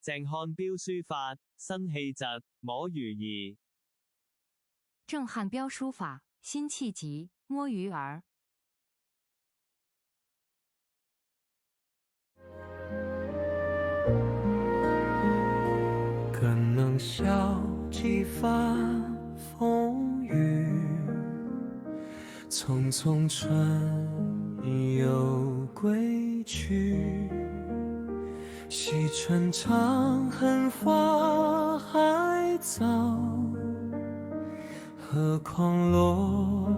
鄭漢標書法，辛棄疾，摸魚兒。鄭漢標書法，辛棄疾，摸魚兒。更能笑几番风雨，匆匆春又归去。西春长恨花还早，何况落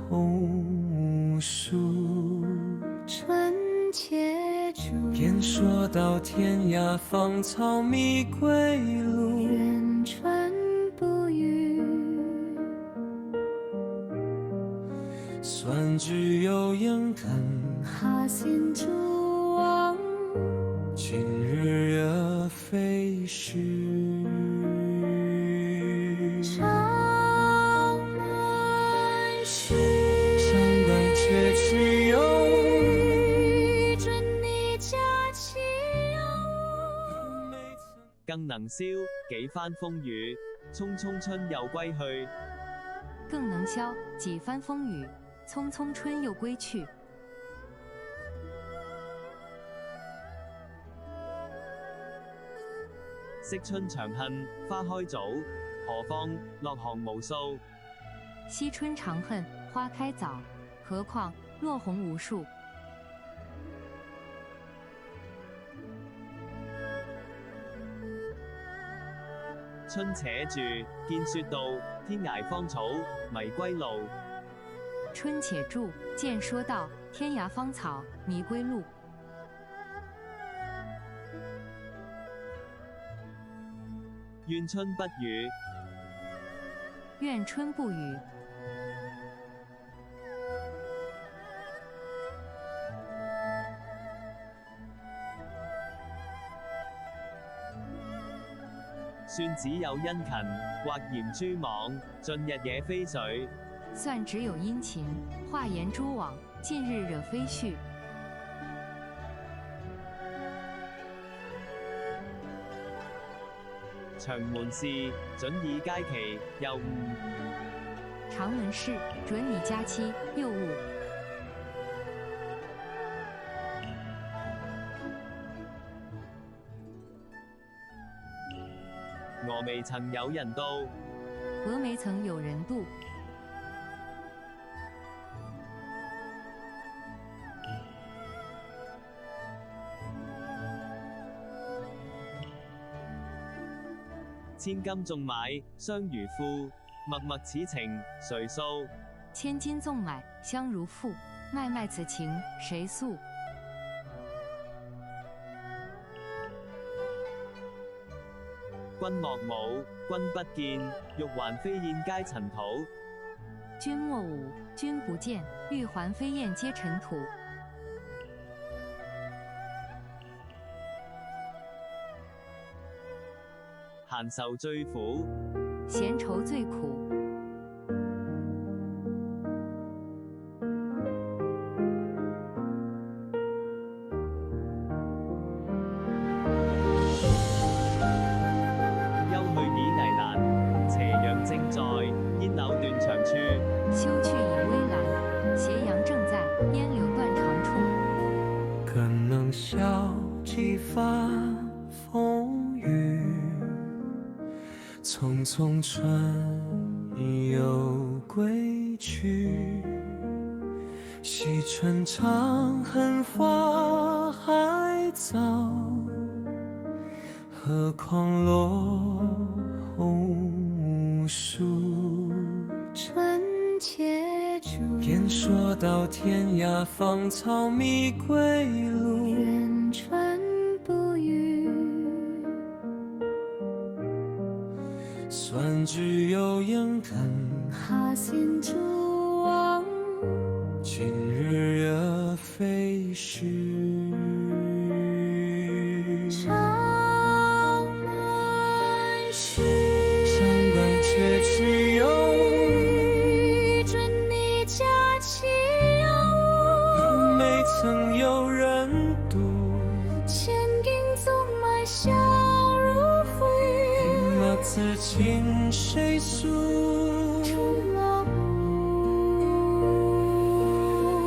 红无数。春且住，便说到天涯芳草迷归路。愿春不语，算只有应肯哈信诸往。今日惹非虚。长门虚，长关却只有准你佳期有。更能消幾番風雨，匆匆春又歸去。更能消幾番風雨，匆匆春又歸去。惜春長恨花開早，何況落紅無數。惜春長恨花開早，何況落紅無數。春且住，見雪道，天涯芳草迷歸路。春且住，見說道，天涯芳草迷歸路。願春不語，願春不語。算只有殷勤，或嚴蛛網，盡日惹非緒。算只有殷勤，畫嚴蛛網，近日惹非緒。長門事，準以佳期，又誤。長門事，準以佳期，又誤。峨眉曾有人道，峨眉曾有人渡。千金縱買相如負，脈脈此情誰訴？千金縱買相如負，脈脈此情誰訴？君莫舞，君不見，玉環飛燕皆塵土。君莫舞，君不見，玉環飛燕皆塵土。閒愁最苦，閒愁最苦。休去以危難，斜陽正在，煙柳斷腸處。休去以危難，斜陽正在，煙柳斷腸處。更能笑幾番風雨，匆匆春又歸去。惜春長恨花還早，何況落紅無數。春且住，便說到天涯芳草迷歸路。願春不語，算只有應肯哈信諸往。今日惹非緒。長門虛，長關卻只有准你佳期有誤。未曾有人渡，千金縱買相此情谁诉？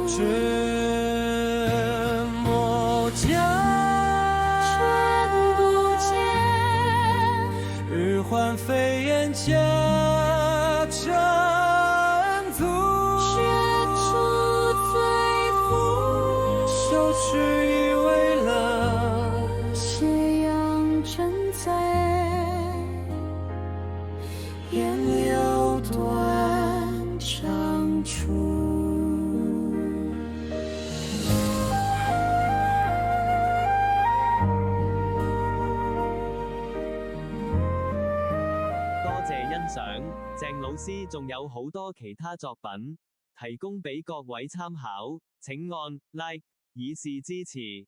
君莫教，君不见，日还飞燕驾征途。雪出最浮，手持已为了斜阳正在，烟柳断肠处。多謝欣賞，鄭老師仲有好多其他作品，提供俾各位參考，請按 like 以示支持。